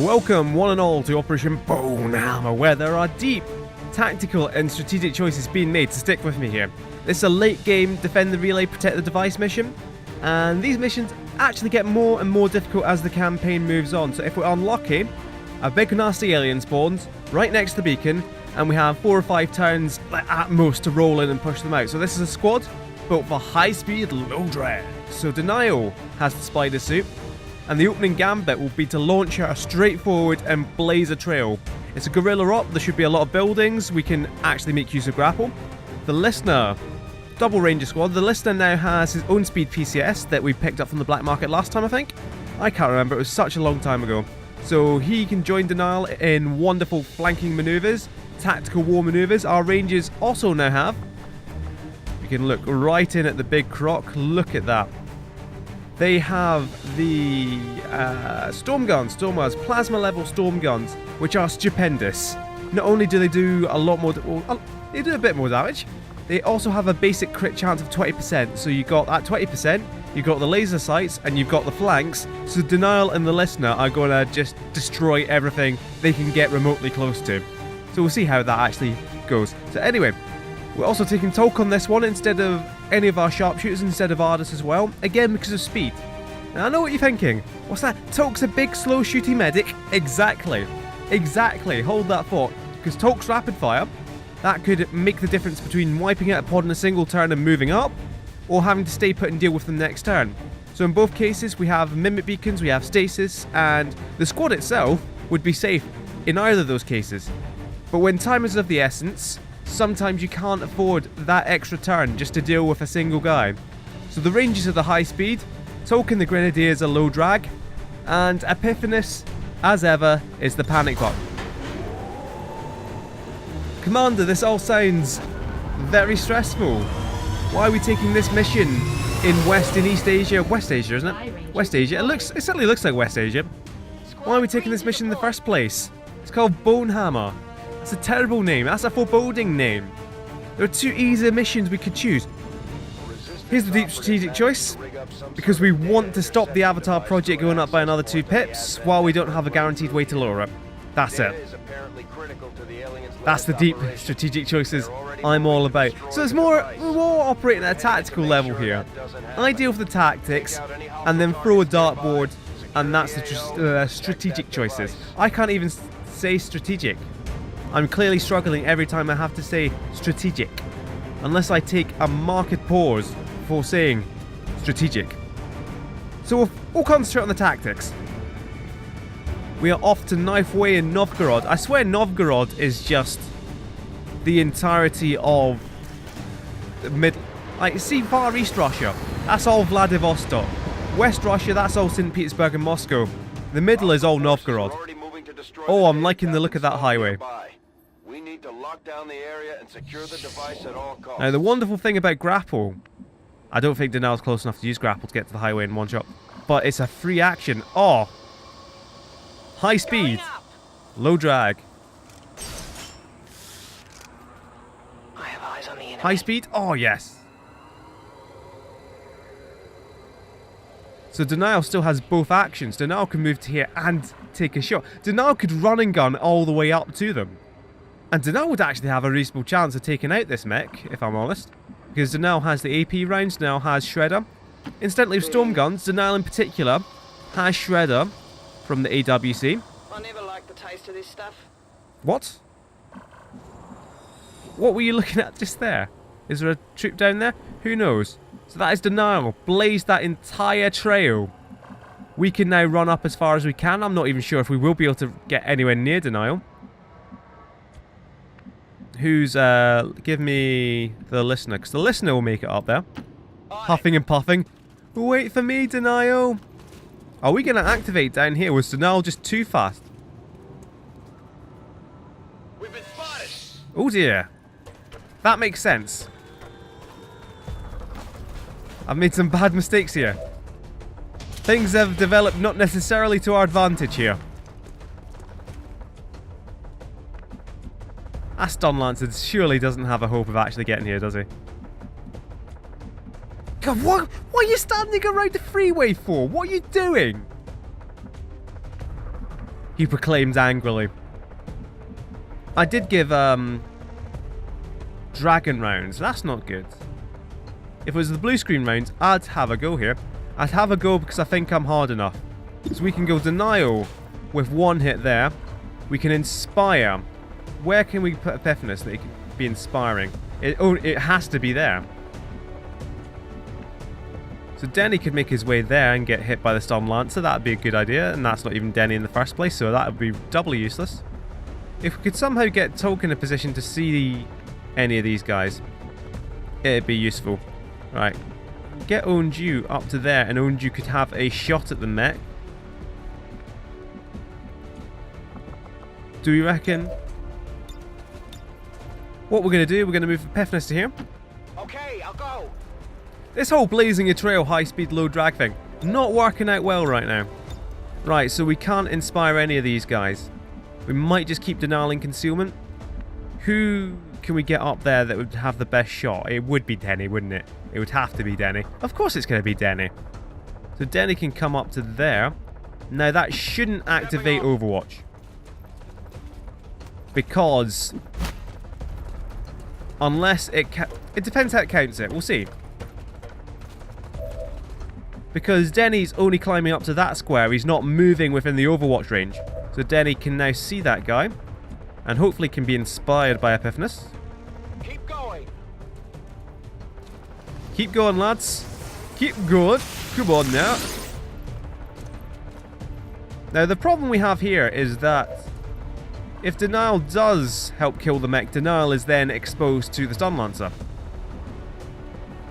Welcome one and all to Operation Bonehammer, where there are deep tactical and strategic choices being made to stick with me here. This is a late game defend the relay, protect the device mission, and these missions actually get more and more difficult as the campaign moves on. So if we're unlucky, a big nasty alien spawns right next to the beacon, and we have 4 or 5 turns at most to roll in and push them out. So this is a squad built for high speed, low drag. So Denial has the spider suit, and the opening gambit will be to launch her straight forward and blaze a trail. It's a guerrilla op, there should be a lot of buildings, we can actually make use of grapple. The Listener, double ranger squad. The Listener now has his own speed PCS that we picked up from the black market last time, I think. I can't remember, it was such a long time ago. So he can join Denial in wonderful flanking maneuvers, tactical war maneuvers. Our rangers also now have, you can look right in at the big croc, look at that. They have the storm guns, plasma level storm guns, which are stupendous. Not only do they do a lot more, they do a bit more damage, they also have a basic crit chance of 20%. So you got that 20%, you've got the laser sights, and you've got the flanks. So Denial and the Listener are going to just destroy everything they can get remotely close to. So we'll see how that actually goes. So anyway, we're also taking Tolk on this one instead of any of our sharpshooters, instead of Ardus as well. Again, because of speed. Now I know what you're thinking. What's that? Tolk's a big, slow shooting medic? Exactly. Exactly. Hold that thought. Because Tolk's rapid fire, that could make the difference between wiping out a pod in a single turn and moving up, or having to stay put and deal with them next turn. So in both cases, we have mimic beacons, we have stasis, and the squad itself would be safe in either of those cases. But when time is of the essence, sometimes you can't afford that extra turn just to deal with a single guy. So the Rangers are the high speed, Tolk and the Grenadiers are low drag, and Epiphanes, as ever, is the panic bot. Commander, this all sounds very stressful. Why are we taking this mission in West and East Asia? West Asia, isn't it? West Asia. It certainly looks like West Asia. Why are we taking this mission in the first place? It's called Bonehammer. It's a terrible name. That's a foreboding name. There are 2 easier missions we could choose. Here's the deep strategic choice, because we want to stop the Avatar project going up by another 2 pips while we don't have a guaranteed way to lower it. That's it. That's the deep strategic choices I'm all about. So it's we're more operating at a tactical level here. I deal with the tactics and then throw a dartboard, and that's the strategic choices. I can't even say strategic. I'm clearly struggling every time I have to say strategic, unless I take a marked pause before saying strategic. So we'll concentrate on the tactics. We are off to Knife Way in Novgorod. I swear Novgorod is just the entirety of the see, Far East Russia, that's all Vladivostok. West Russia, that's all St. Petersburg and Moscow. The middle is all Novgorod. Oh, I'm liking the look of that highway. We need to lock down the area and secure the device at all costs. Now, the wonderful thing about grapple, I don't think Denial's close enough to use grapple to get to the highway in one shot, but it's a free action. Oh! High speed, low drag. I have eyes on the enemy. High speed? Oh, yes. So Denial still has both actions. Denial can move to here and take a shot. Denial could run and gun all the way up to them. And Denial would actually have a reasonable chance of taking out this mech, if I'm honest. Because Denial has the AP rounds, Denial has Shredder. Incidentally, with storm guns, Denial in particular has Shredder from the AWC. I never liked the taste of this stuff. What? What were you looking at just there? Is there a troop down there? Who knows? So that is Denial. Blazed that entire trail. We can now run up as far as we can. I'm not even sure if we will be able to get anywhere near Denial. Who's, give me the Listener, because the Listener will make it up there. Huffing and puffing. Wait for me, Denial. Are we going to activate down here? Was Denial just too fast? We've been spotted. Oh dear. That makes sense. I've made some bad mistakes here. Things have developed not necessarily to our advantage here. Aston Lancer surely doesn't have a hope of actually getting here, does he? God, what are you standing around the freeway for? What are you doing? he proclaims angrily. I did give dragon rounds. That's not good. If it was the blue screen rounds, I'd have a go here. I'd have a go because I think I'm hard enough. So we can go denial with one hit there. We can inspire. Where can we put Epiphanis that it can be inspiring? It has to be there. So Denny could make his way there and get hit by the Storm Lancer. That'd be a good idea, and that's not even Denny in the first place, so that would be doubly useless. If we could somehow get Tolkien in a position to see any of these guys, it'd be useful. Right. Get Onju up to there, and Onju could have a shot at the mech. Do we reckon? What we're going to do, we're going to move Epiphanis to here. Okay, I'll go. This whole blazing a trail, high-speed, low drag thing, not working out well right now. Right, so we can't inspire any of these guys. We might just keep denying concealment. Who can we get up there that would have the best shot? It would be Denny, wouldn't it? It would have to be Denny. Of course it's going to be Denny. So Denny can come up to there. Now that shouldn't activate Overwatch. Because... unless it depends how it counts it. We'll see. Because Denny's only climbing up to that square. He's not moving within the Overwatch range. So Denny can now see that guy. And hopefully can be inspired by Epiphanis. Keep going. Keep going, lads. Keep going. Come on now. Now, the problem we have here is that if Denial does help kill the mech, Denial is then exposed to the Stun Lancer.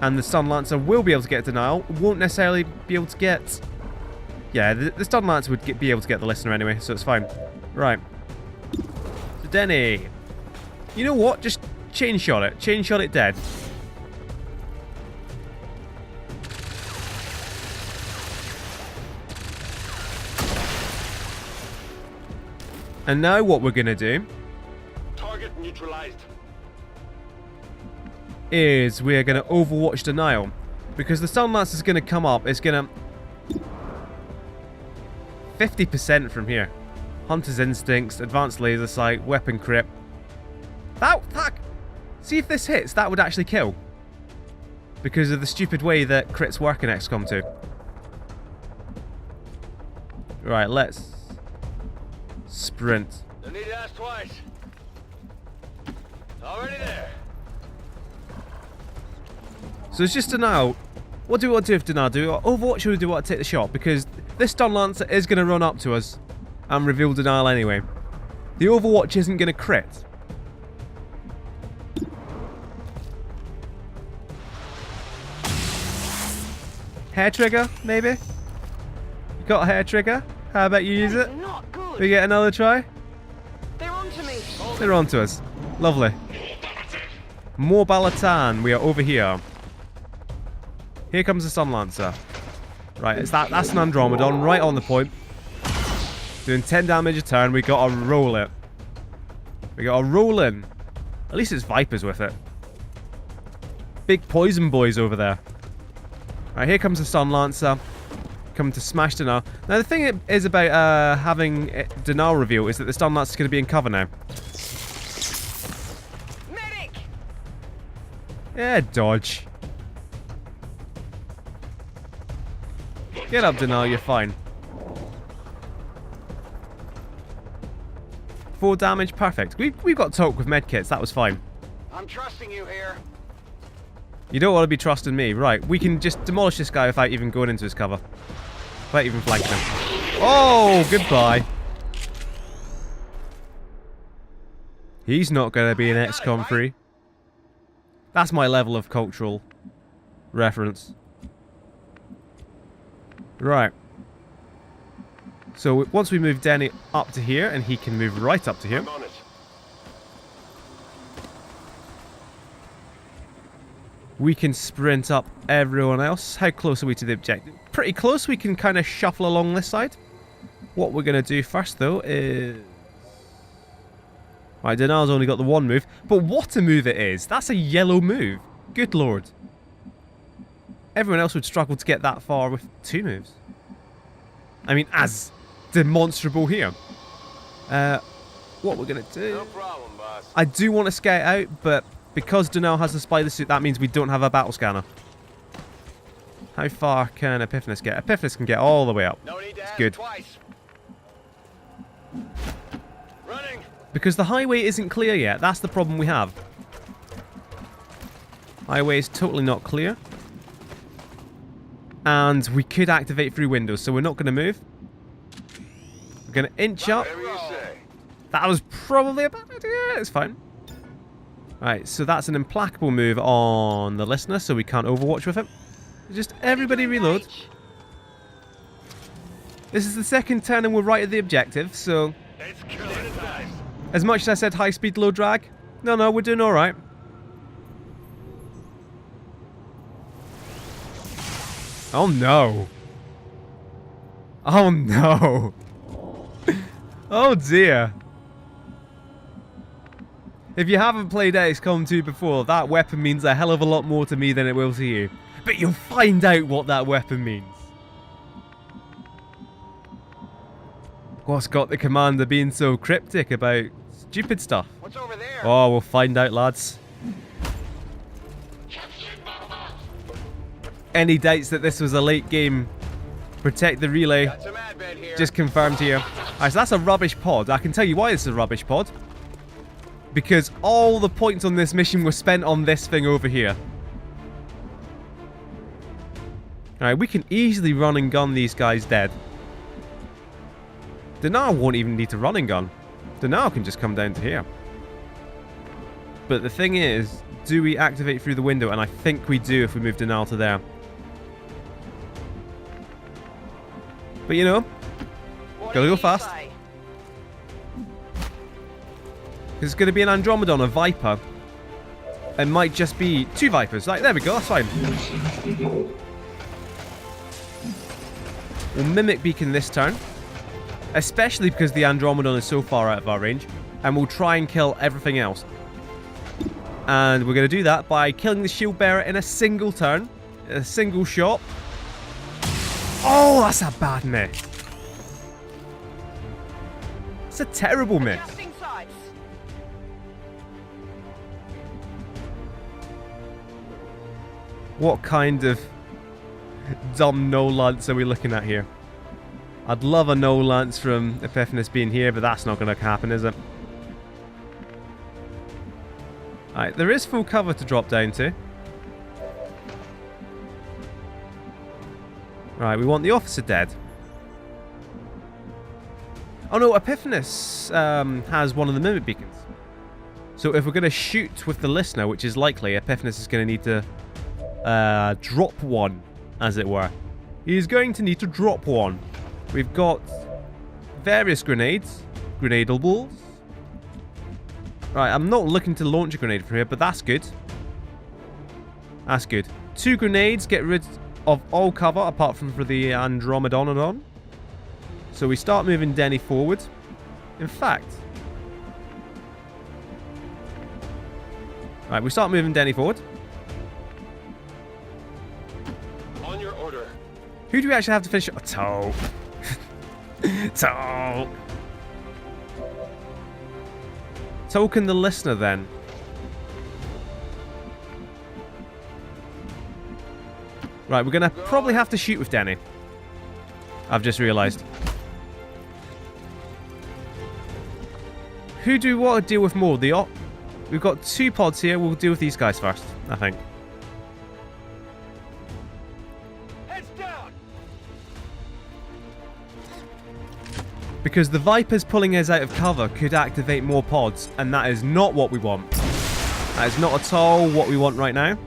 And the Stun Lancer will be able to get Denial, won't necessarily be able to get... yeah, the Stun Lancer would be able to get the Listener anyway, so it's fine. Right. So Denny. You know what? Just chain shot it. Chain shot it dead. And now what we're going to do... Target neutralized. is we're going to Overwatch Denial. Because the Stun Lance is going to come up. It's going to... 50% from here. Hunter's Instincts, Advanced Laser Sight, Weapon Crit. That... see if this hits. That would actually kill. Because of the stupid way that crits work in XCOM 2. Right, let's... sprint. No need to ask twice. Already there. So it's just Denial. What do we want to do with Denial? Do we want Overwatch or do we want to take the shot? Because this Stun Lancer is going to run up to us and reveal Denial anyway. The Overwatch isn't going to crit. Hair trigger, maybe? You got a hair trigger? How about you use it? Not good. We get another try? They're onto me. They're onto us. Lovely. More Balatan. We are over here. Here comes the Stun Lancer. Right, that's an Andromedon, right on the point. Doing 10 damage a turn. We gotta roll it. We gotta roll in. At least it's Vipers with it. Big poison boys over there. Right, here comes the Stun Lancer. Come to smash Denial. Now the thing is about having Denial reveal is that the Stun Lancer is going to be in cover now. Medic! Yeah, dodge. Get up, Denial, you're fine. 4 damage, perfect. We've got Toke with medkits, that was fine. I'm trusting you here. You don't want to be trusting me. Right, we can just demolish this guy without even going into his cover. Without even flanking him. Oh, goodbye. He's not going to be an XCOM 3. That's my level of cultural reference. Right. So once we move Denny up to here, and he can move right up to here. I'm on it. We can sprint up everyone else. How close are we to the objective? Pretty close. We can kind of shuffle along this side. What we're going to do first, though, is... right, Denial's only got the one move. But what a move it is. That's a yellow move. Good lord. Everyone else would struggle to get that far with 2 moves. I mean, as demonstrable here. What we're going to do... No problem, boss. I do want to scout out, but because Dunel has the spider suit, that means we don't have a battle scanner. How far can Epiphanes get? Epiphanes can get all the way up. No need to ask Good. twice. Running. Because the highway isn't clear yet. That's the problem we have. Highway is totally not clear. And we could activate through windows, so we're not going to move. We're going to inch up. Whatever you say. That was probably a bad idea. It's fine. Alright, so that's an implacable move on the listener, so we can't overwatch with it. Just everybody reload. This is the second turn and we're right at the objective, so... It's killing time. As much as I said high speed, low drag, no, we're doing alright. Oh no. Oh no. Oh dear. If you haven't played XCOM 2 before, that weapon means a hell of a lot more to me than it will to you. But you'll find out what that weapon means. What's got the commander being so cryptic about stupid stuff? What's over there? Oh, we'll find out, lads. Any doubts that this was a late game protect the relay Got some advent here. just confirmed here. Alright, so that's a rubbish pod. I can tell you why it's a rubbish pod. Because all the points on this mission were spent on this thing over here. Alright, we can easily run and gun these guys dead. Denal won't even need to run and gun. Denal can just come down to here. But the thing is, do we activate through the window? And I think we do if we move Denal to there. But you know, What gotta do go you fast. say? It's going to be an Andromedon, a Viper. It might just be 2 Vipers. Like, there we go, that's fine. We'll Mimic Beacon this turn. Especially because the Andromedon is so far out of our range. And we'll try and kill everything else. And we're going to do that by killing the Shield Bearer in a single turn. A single shot. Oh, that's a bad miss. It's a terrible miss. Adjusting sights. What kind of dumb no-lance are we looking at here? I'd love a no-lance from Epiphanes being here, but that's not going to happen, is it? Alright, there is full cover to drop down to. Right, we want the officer dead. Oh no, Epiphanes has one of the Mimic Beacons. So if we're going to shoot with the listener, which is likely, Epiphanes is going to need to drop one, as it were. He's going to need to drop one. We've got various grenades, grenadables. Right, I'm not looking to launch a grenade from here, but that's good. That's good. 2 grenades get rid of all cover apart from for the Andromedon. So we start moving Denny forward. In fact, right, we start moving Denny forward. On your order. Who do we actually have to finish? Oh, Toe. Toe. Token the listener then. Right, we're going to probably have to shoot with Denny. I've just realised. Who do we want to deal with more? We've got 2 pods here. We'll deal with these guys first, I think. Heads down. Because the Vipers pulling us out of cover could activate more pods, and that is not what we want. That is not at all what we want right now.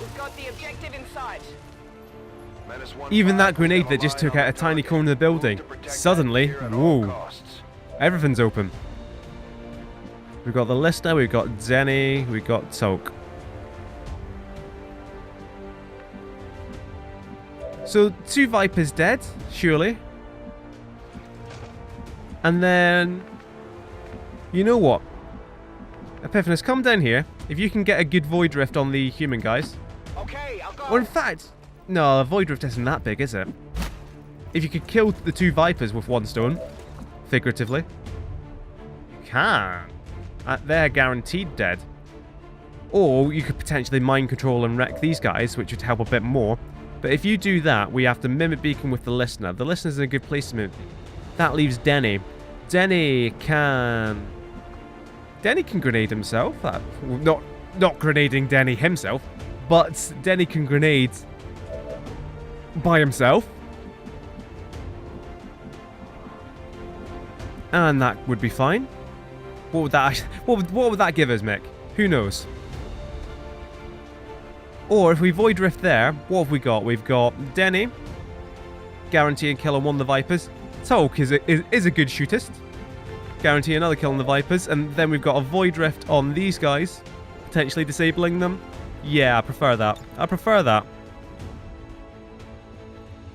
We've got the objective in sight. Even that grenade that just took out a tiny corner of the building, suddenly, whoa, everything's open. We've got the listener, we've got Zenny, we've got Toke. So 2 Vipers dead, surely. And then, you know what? Epiphanes, come down here. If you can get a good Void Rift on the human guys. Okay, I'll go. Or in fact, no, a Void Rift isn't that big, is it? If you could kill the 2 Vipers with 1 stone, figuratively. You can. They're guaranteed dead. Or you could potentially mind control and wreck these guys, which would help a bit more. But if you do that, we have to mimic beacon with the listener. The listener's in a good place to move. That leaves Denny. Denny can grenade himself. Not grenading Denny himself, but Denny can grenade by himself. And that would be fine. What would that give us, Mick? Who knows? Or if we void rift there, what have we got? We've got Denny, guaranteeing kill on one of the Vipers. Tolk is a good shootist, guarantee another kill on the Vipers, and then we've got a void rift on these guys, potentially disabling them. Yeah, I prefer that. I prefer that.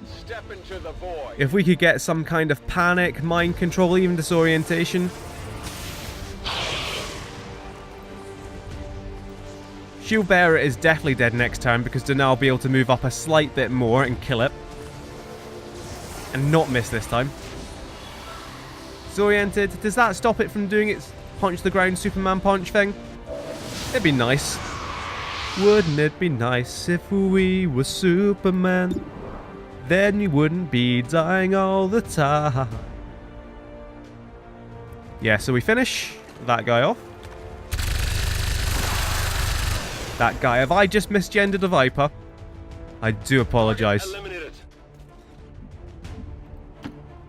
Step into the void. If we could get some kind of panic, mind control, even disorientation. Shield Bearer is definitely dead next turn because Denal will be able to move up a slight bit more and kill it. And not miss this time. Disoriented. Does that stop it from doing its punch the ground Superman punch thing? It'd be nice. Wouldn't it be nice if we were Superman? Then you wouldn't be dying all the time. Yeah, so we finish that guy off. That guy. Have I just misgendered a Viper? I do apologise. Eliminated.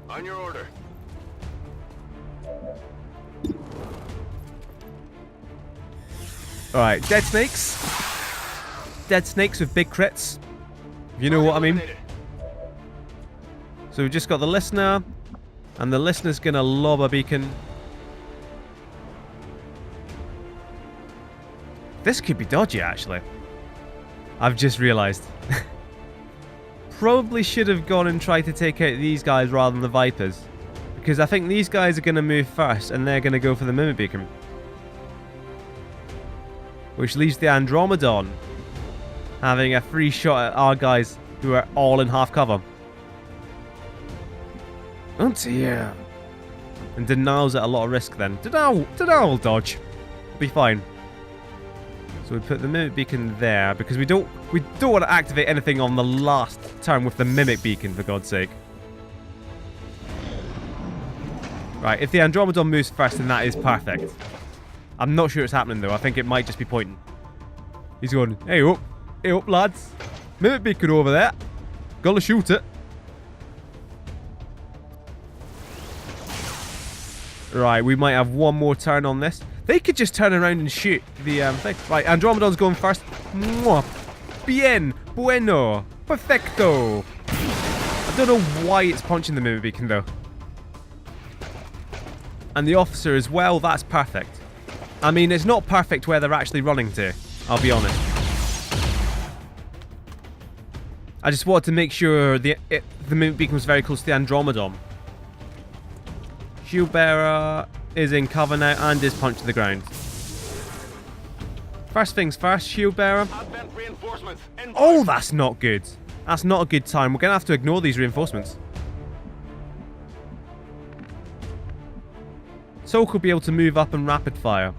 On your order. Alright, dead snakes. Dead snakes with big crits. You know what I mean? So we've just got the listener. And the listener's going to lob a beacon. This could be dodgy, actually. I've just realised. Probably should have gone and tried to take out these guys rather than the Vipers. Because I think these guys are going to move first and they're going to go for the Mimic Beacon. Which leaves the Andromedon having a free shot at our guys who are all in half cover. Oh dear. And Denal's at a lot of risk then. Denal will dodge. Be fine. So we put the Mimic Beacon there because we don't want to activate anything on the last turn with the Mimic Beacon, for God's sake. Right, if the Andromedon moves first, then that is perfect. I'm not sure it's happening though. I think it might just be pointing. He's going, hey up lads. Mimic Beacon over there. Gotta shoot it. Right, we might have one more turn on this. They could just turn around and shoot the thing. Right, Andromedon's going first. Mwah. Bien. Bueno. Perfecto. I don't know why it's punching the Mimic Beacon though. And the officer as well, that's perfect. I mean, it's not perfect where they're actually running to, I'll be honest. I just wanted to make sure the Mimic Beacon was very close to the Andromedon. Shield Bearer is in cover now and is punched to the ground. First things first, Shield Bearer. Oh, that's not good. That's not a good time. We're going to have to ignore these reinforcements. Soak will be able to move up and rapid fire.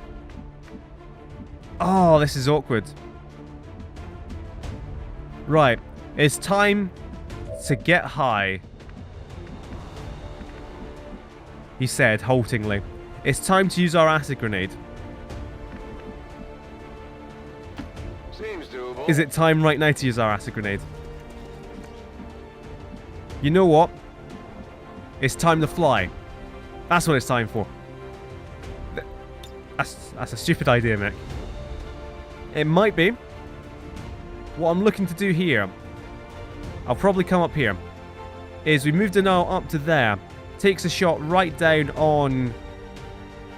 Oh, this is awkward. Right. It's time to get high. He said, haltingly. It's time to use our acid grenade. Seems doable. Is it time right now to use our acid grenade? You know what? It's time to fly. That's what it's time for. That's a stupid idea, Mick. It might be. What I'm looking to do here, I'll probably come up here, is we move Denal up to there, takes a shot right down on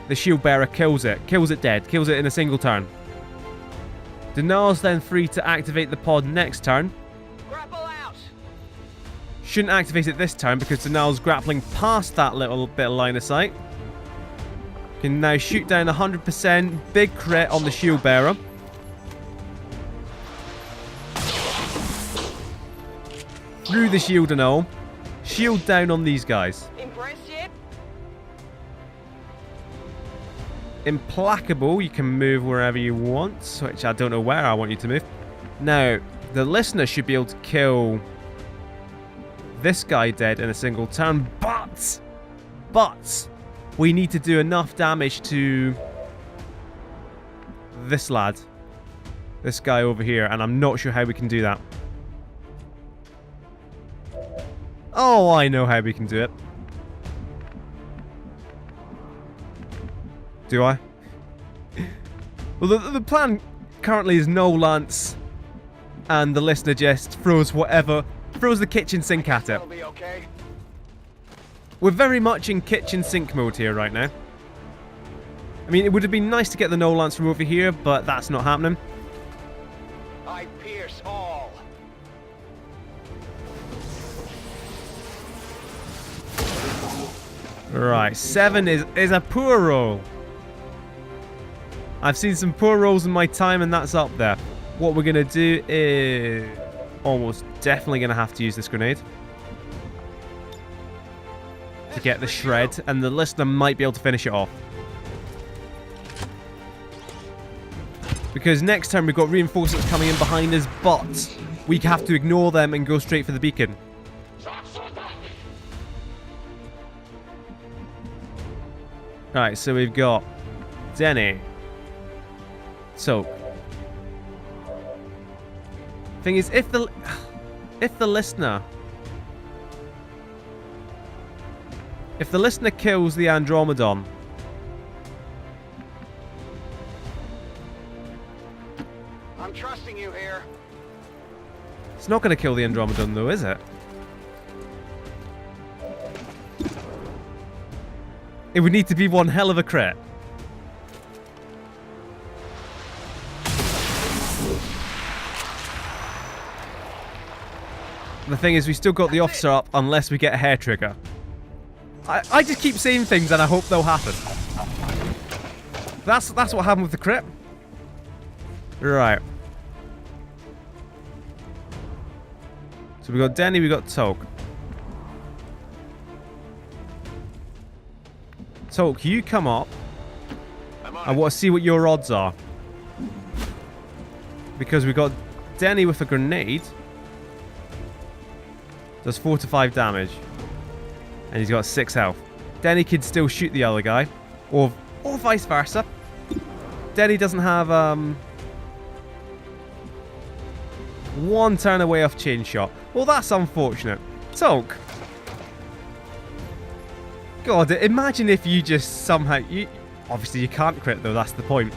the Shield Bearer, kills it dead, kills it in a single turn. Denal's then free to activate the pod next turn. Grapple out. Shouldn't activate it this turn because Denal's grappling past that little bit of line of sight. Can now shoot down 100%, big crit on the Shield Bearer. Through the shield and all. Shield down on these guys. Impressed yet? Implacable, you can move wherever you want, which I don't know where I want you to move. Now, the listener should be able to kill this guy dead in a single turn, but we need to do enough damage to this lad. This guy over here, and I'm not sure how we can do that. Oh, I know how we can do it. Do I? Well, the plan currently is no lance, and the listener just throws the kitchen sink at it. That'll be okay. We're very much in kitchen sink mode here right now. I mean, it would have been nice to get the no lance from over here, but that's not happening. I pierce all. Right, 7 is a poor roll. I've seen some poor rolls in my time, and that's up there. What we're going to do is almost definitely going to have to use this grenade to get the shred, and the listener might be able to finish it off. Because next time we've got reinforcements coming in behind us, but we have to ignore them and go straight for the beacon. Alright, so we've got Denny. So, thing is, if the listener kills the Andromedon, I'm trusting you here. it's not going to kill the Andromedon, though, is it? It would need to be one hell of a crit. The thing is, we still got the officer up unless we get a hair trigger. I just keep saying things and I hope they'll happen. That's what happened with the crit. Right. So we got Denny, we got Toke. Toke, you come up. I want to see what your odds are. Because we got Denny with a grenade. Does 4 to 5 damage. And he's got 6 health. Denny can still shoot the other guy. Or vice versa. Denny doesn't have one turn away off chain shot. Well, that's unfortunate. Toke. God, imagine if you just somehow... Obviously, you can't crit, though. That's the point.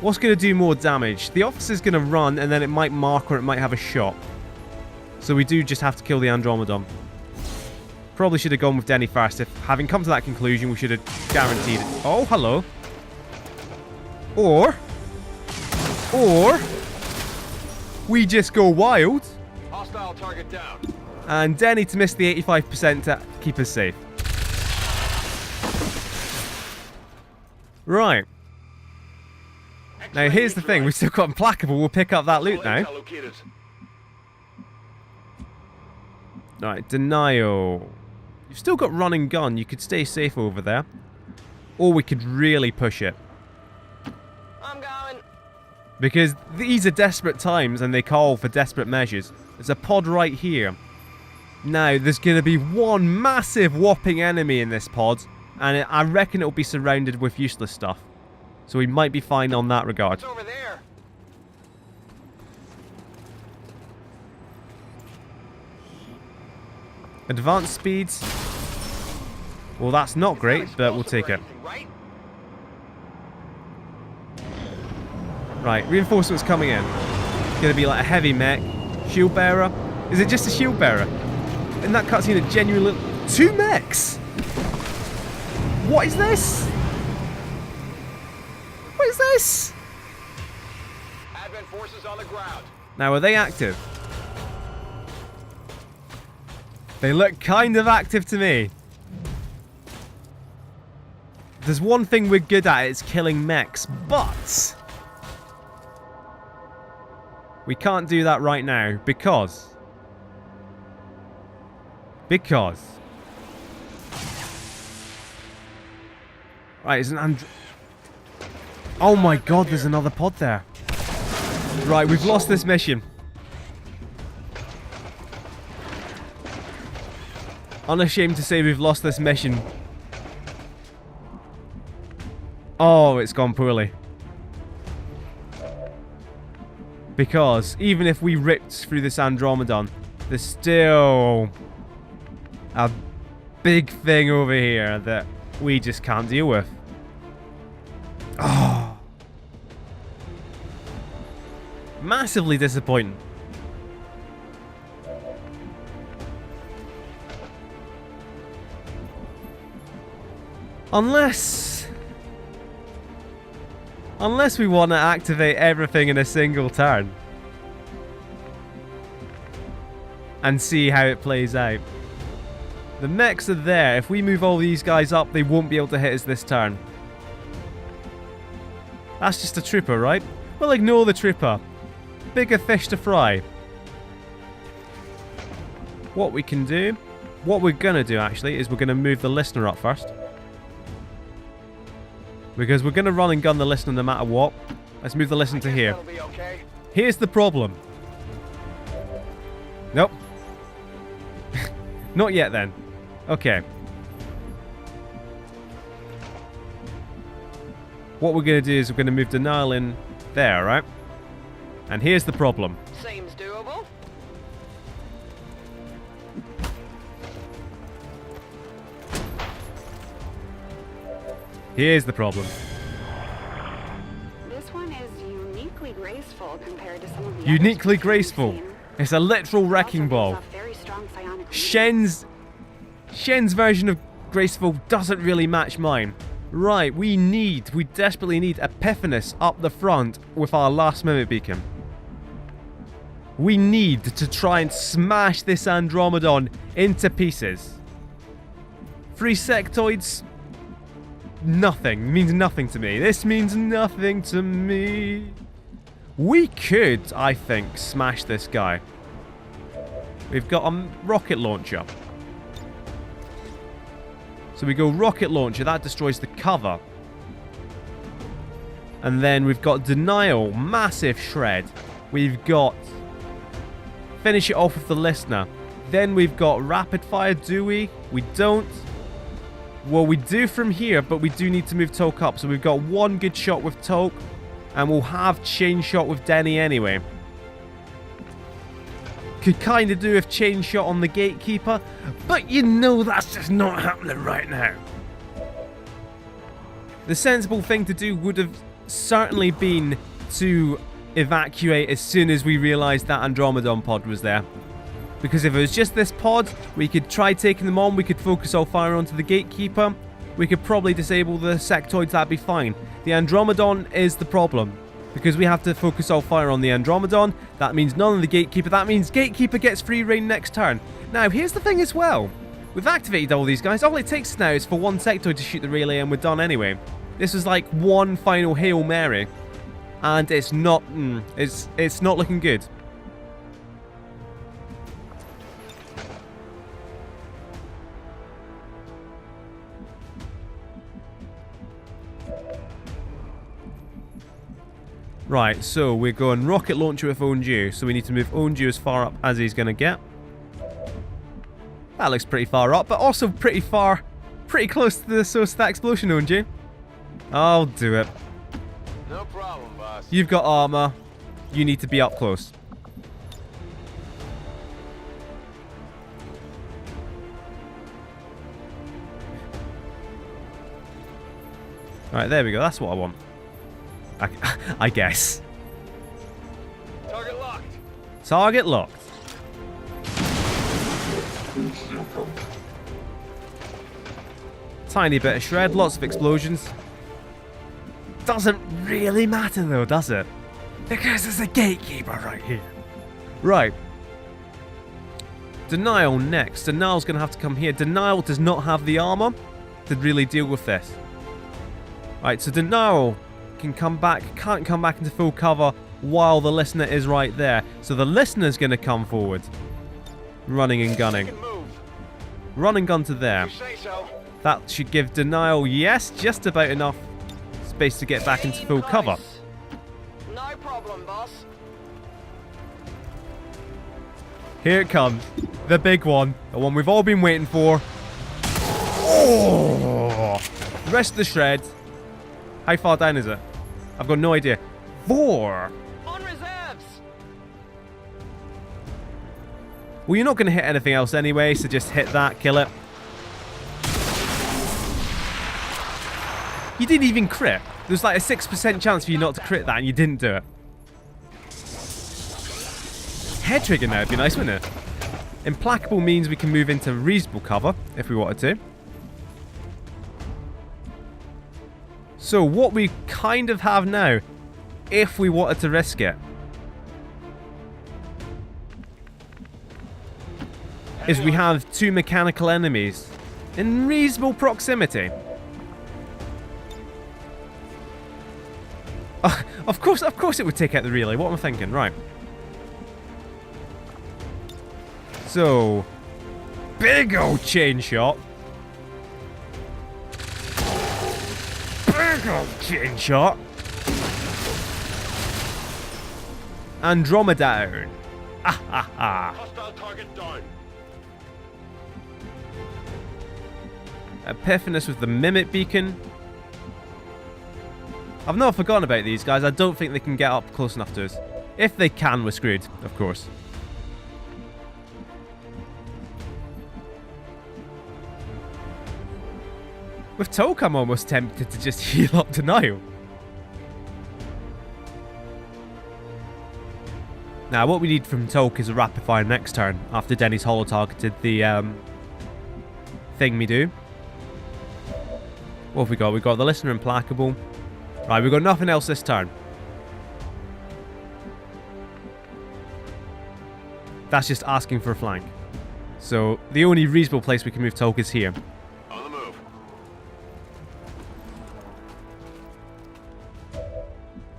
What's going to do more damage? The officer's going to run, and then it might mark or it might have a shot. So we do just have to kill the Andromedon. Probably should have gone with Denny first. If having come to that conclusion, we should have guaranteed it. Oh, hello. Or we just go wild. Hostile target down. And Denny to miss the 85% to keep us safe. Right. Now, here's the thing. We've still got Implacable. We'll pick up that loot now. Right, Denial. You've still got Run and Gun. You could stay safe over there. Or we could really push it. I'm going. Because these are desperate times and they call for desperate measures. There's a pod right here. Now, there's going to be one massive whopping enemy in this pod. And I reckon it'll be surrounded with useless stuff. So we might be fine on that regard. It's over there. Advanced speeds. Well, that's not great, but we'll take it. Right? Right, reinforcements coming in. Gonna be like a heavy mech. Shield bearer. Is it just a shield bearer? In that cutscene, a genuine 2 mechs! What is this? What is this? Advent forces on the ground. Now, are they active? They look kind of active to me. There's one thing we're good at, it's killing mechs, but we can't do that right now because right, it's an Oh my god, there's another pod there. Right, we've lost this mission. Unashamed to say we've lost this mission. Oh, it's gone poorly. Because even if we ripped through this Andromedon, there's still a big thing over here that we just can't deal with. Oh. Massively disappointing. Unless we want to activate everything in a single turn. And see how it plays out. The mechs are there. If we move all these guys up, they won't be able to hit us this turn. That's just a trooper, right? We'll ignore the trooper. Bigger fish to fry. What we can do, what we're going to do actually, is we're going to move the listener up first. Because we're going to run and gun the listener no matter what. Let's move the listener to here. Okay. Here's the problem. Nope. Not yet then. Okay. What we're going to do is we're going to move denial in there, right? And here's the problem. Seems doable. Here's the problem. This one is uniquely graceful compared to some of the Uniquely others we've graceful. seen. It's a literal It also wrecking gives ball. off very strong psionic Shen's version of graceful doesn't really match mine. Right, we desperately need Epiphanes up the front with our last mimic beacon. We need to try and smash this Andromedon into pieces. 3 sectoids? Nothing. Means nothing to me. This means nothing to me. We could, I think, smash this guy. We've got a rocket launcher. So we go rocket launcher. That destroys the cover. And then we've got denial. Massive shred. We've got finish it off with the listener. Then we've got rapid fire. Do we? We don't. Well, we do from here, but we do need to move Toke up. So we've got one good shot with Toke. And we'll have chain shot with Denny anyway. Could kind of do with chain shot on the gatekeeper. But you know that's just not happening right now. The sensible thing to do would have certainly been to evacuate as soon as we realised that Andromedon pod was there. Because if it was just this pod, we could try taking them on. We could focus all fire onto the gatekeeper. We could probably disable the sectoids. That'd be fine. The Andromedon is the problem. Because we have to focus all fire on the Andromedon. That means none of the gatekeeper. That means gatekeeper gets free reign next turn. Now, here's the thing as well. We've activated all these guys. All it takes now is for one sectoid to shoot the relay and we're done anyway. This was like one final Hail Mary. And it's not... It's not looking good. Right, so we're going rocket launcher with Onju. So we need to move Onju as far up as he's going to get. That looks pretty far up, but also pretty close to the source of that explosion, Onju. I'll do it. No problem, boss. You've got armor. You need to be up close. Alright, there we go. That's what I want. I guess. Target locked. Target locked. Tiny bit of shred, lots of explosions. Doesn't really matter though, does it? Because there's a gatekeeper right here. Right. Denial next. Denial's going to have to come here. Denial does not have the armor to really deal with this. Right, so Denial can't come back into full cover while the listener is right there. So the listener's going to come forward. Running and gunning. Run and gun to there. You say so. That should give Denial, yes, just about enough space to get back into full cover. No problem, boss. Here it comes. The big one. The one we've all been waiting for. Oh! Rest of the shred. How far down is it? I've got no idea. 4. On reserves. Well, you're not going to hit anything else anyway, so just hit that, kill it. You didn't even crit. There's like a 6% chance for you not to crit that, and you didn't do it. Head trigger now would be nice, wouldn't it? Implacable means we can move into reasonable cover, if we wanted to. So what we kind of have now, if we wanted to risk it, is we have 2 mechanical enemies in reasonable proximity. Of course it would take out the relay. What am I thinking? Right. So, big old chain shot. Big old chain shot. Andromeda down. Ah ha ha. Hostile target down. Epiphanes with the Mimic Beacon. I've not forgotten about these guys. I don't think they can get up close enough to us. If they can, we're screwed, of course. With Toke, I'm almost tempted to just heal up Denial. Now, what we need from Toke is a rapid fire next turn, after Denny's holo-targeted the thing we do. What have we got? We've got the Listener Implacable. Right, we've got nothing else this turn. That's just asking for a flank. So, the only reasonable place we can move Toke is here. On the move.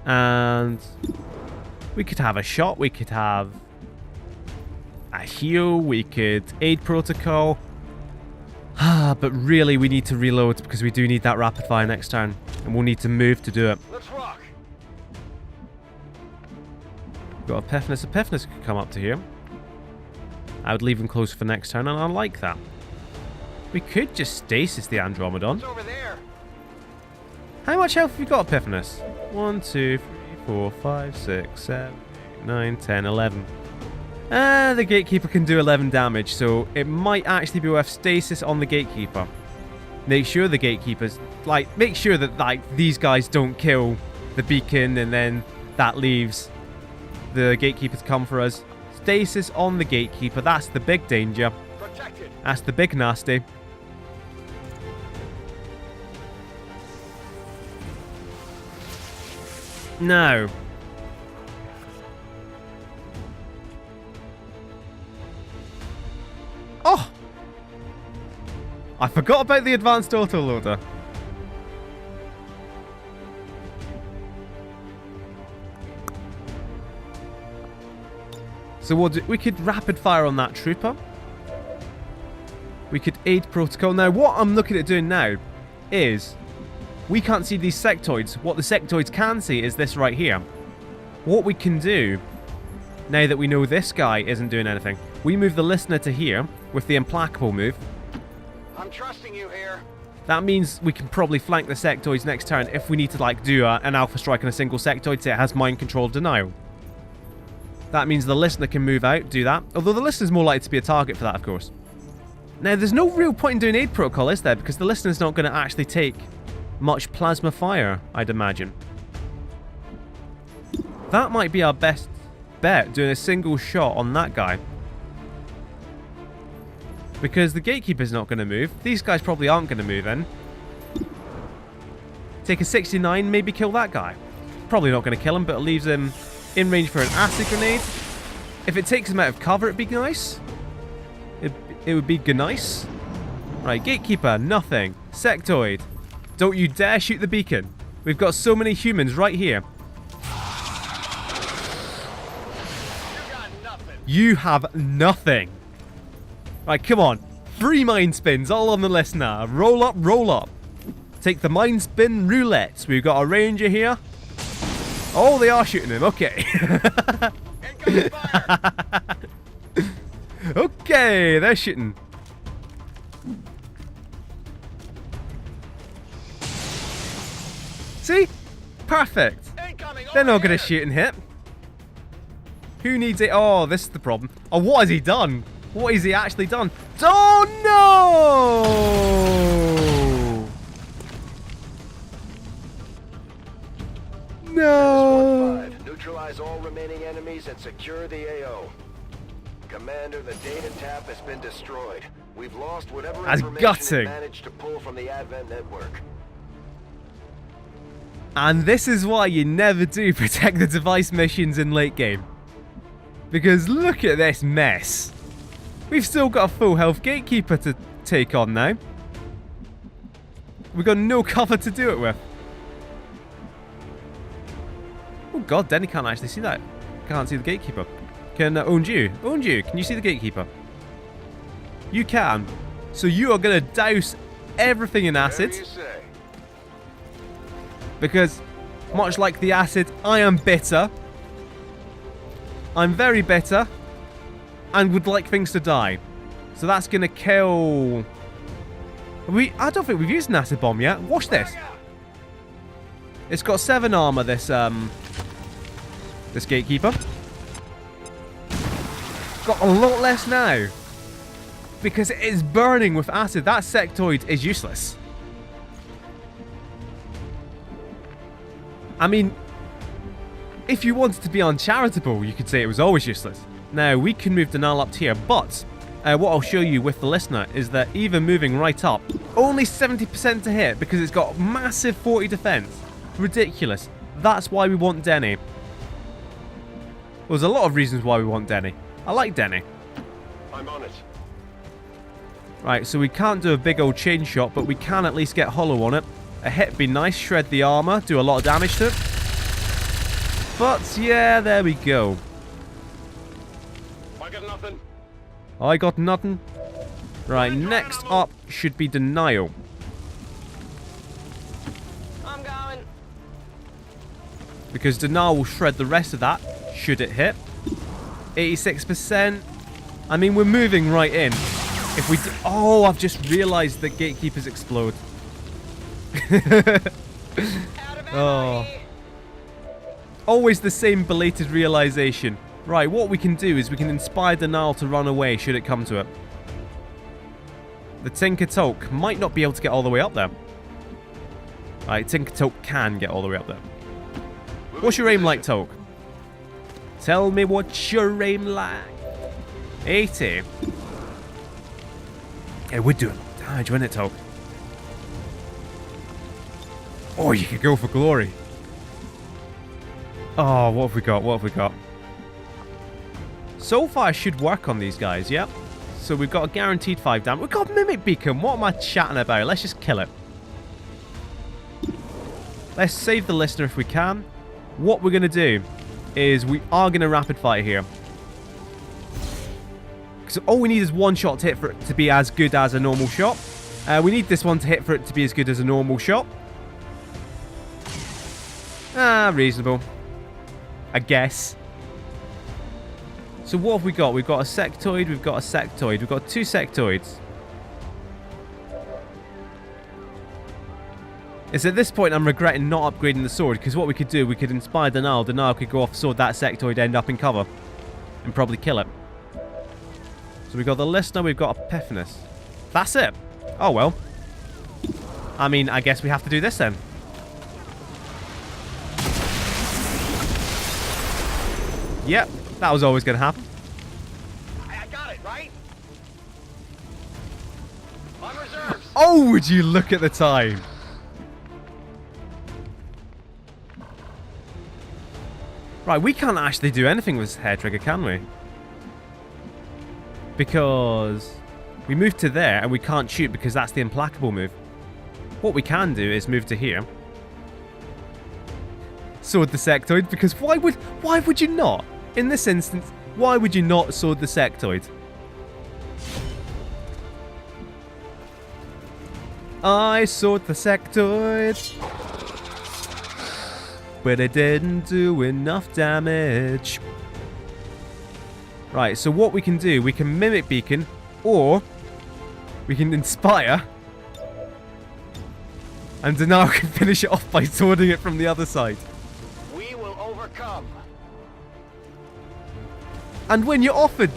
And we could have a shot, we could have a heal, we could aid protocol. But really we need to reload because we do need that rapid fire next turn. And we'll need to move to do it. Let's rock. We've got Epiphanes. Epiphanes could come up to here. I would leave him close for next turn, and I like that. We could just stasis the Andromedon. It's over there. How much health have you got, Epiphanes? 1, 2, 3, 4, 5, 6, 7, 8, 9, 10, 11. The Gatekeeper can do 11 damage, so it might actually be worth stasis on the Gatekeeper. Make sure the Gatekeepers, make sure that, these guys don't kill the beacon and then that leaves the Gatekeepers come for us. Stasis on the Gatekeeper, that's the big danger. Protected. That's the big nasty. Now, oh! I forgot about the advanced autoloader. So we could rapid fire on that trooper. We could aid protocol. Now, what I'm looking at doing now is we can't see these sectoids. What the sectoids can see is this right here. What we can do, now that we know this guy isn't doing anything, we move the Listener to here with the Implacable move. I'm trusting you here. That means we can probably flank the sectoids next turn if we need to do an alpha strike on a single sectoid so it has mind control denial. That means the Listener can move out, do that. Although the Listener's more likely to be a target for that, of course. Now, there's no real point in doing aid protocol, is there? Because the Listener's not going to actually take much plasma fire, I'd imagine. That might be our best bet, doing a single shot on that guy. Because the Gatekeeper's not going to move. These guys probably aren't going to move in. Take a 69, maybe kill that guy. Probably not going to kill him, but it leaves him in range for an acid grenade. If it takes him out of cover, it'd be nice. It would be nice. Right, Gatekeeper, nothing. Sectoid, don't you dare shoot the beacon. We've got so many humans right here. You got nothing. You have nothing. Right, come on. 3 mind spins all on the Listener. Roll up, roll up. Take the mind spin roulette. We've got a ranger here. Oh, they are shooting him. Okay. Incoming fire! Okay, they're shooting. See? Perfect. Incoming! They're not over going to here. shoot and hit. Who needs it? Oh, this is the problem. Oh, what has he done? What has he actually done? Oh, no! No! 5. Neutralize all remaining enemies and secure the AO. Commander, the data tap has been destroyed. We've lost whatever That's information gutting. it managed to pull from the Advent network. And this is why you never do protect the device missions in late game. Because look at this mess. We've still got a full health gatekeeper to take on now. We've got no cover to do it with. Oh god, Denny can't actually see that. Can't see the gatekeeper. Can Onju, can you see the gatekeeper? You can. So you are going to douse everything in acid. Whatever you say. Because, much like the acid, I am bitter. I'm very bitter. And would like things to die. So that's going to kill... I don't think we've used an acid bomb yet. Watch this. It's got 7 armor, this gatekeeper. Got a lot less now. Because it is burning with acid. That sectoid is useless. I mean, if you wanted to be uncharitable, you could say it was always useless. Now, we can move the null up to here, but what I'll show you with the listener is that even moving right up, only 70% to hit because it's got massive 40 defense. Ridiculous. That's why we want Denny. There's a lot of reasons why we want Denny. I like Denny. I'm on it. Right, so we can't do a big old chain shot, but we can at least get hollow on it. A hit would be nice, shred the armor, do a lot of damage to it. But yeah, there we go. I got nothing. I got nothing. Right, next up should be denial. I'm going. Because denial will shred the rest of that, should it hit. 86%. I mean, we're moving right in. If we oh, I've just realized that gatekeepers explode. Out of Oh. ammo. Always the same belated realization. Right, what we can do is we can inspire denial to run away should it come to it. The Tinker Toke might not be able to get all the way up there. Right, Tinker Toke can get all the way up there. What's your aim like, Toke? Tell me what's your aim like. 80. Yeah, we're doing damage, isn't it, Toke? Oh, you could go for glory. Oh, what have we got? What have we got? So far, I should work on these guys, yep. So we've got a guaranteed 5 damage. We've got Mimic Beacon. What am I chatting about? Let's just kill it. Let's save the listener if we can. What we're going to do is we are going to rapid fire here. So all we need is one shot to hit for it to be as good as a normal shot. We need this one to hit for it to be as good as a normal shot. Ah, reasonable. I guess. So what have we got? We've got a sectoid, we've got a sectoid, we've got 2 sectoids. It's at this point I'm regretting not upgrading the sword, because what we could do, we could inspire Denial. Denial could go off sword that sectoid, end up in cover, and probably kill it. So we've got the listener, we've got Epiphanous. That's it. Oh well. I mean, I guess we have to do this then. Yep, that was always going to happen. I got it, right? On reserves. Oh, would you look at the time? Right, we can't actually do anything with this hair trigger, can we? Because we moved to there and we can't shoot because that's the implacable move. What we can do is move to here. Sword the sectoid, because why would you not? In this instance, why would you not sword the sectoid? I sought the sectoid, but it didn't do enough damage. Right, so what we can do, we can mimic beacon, or we can inspire, and Denaro can finish it off by swording it from the other side. We will overcome. And when you're offered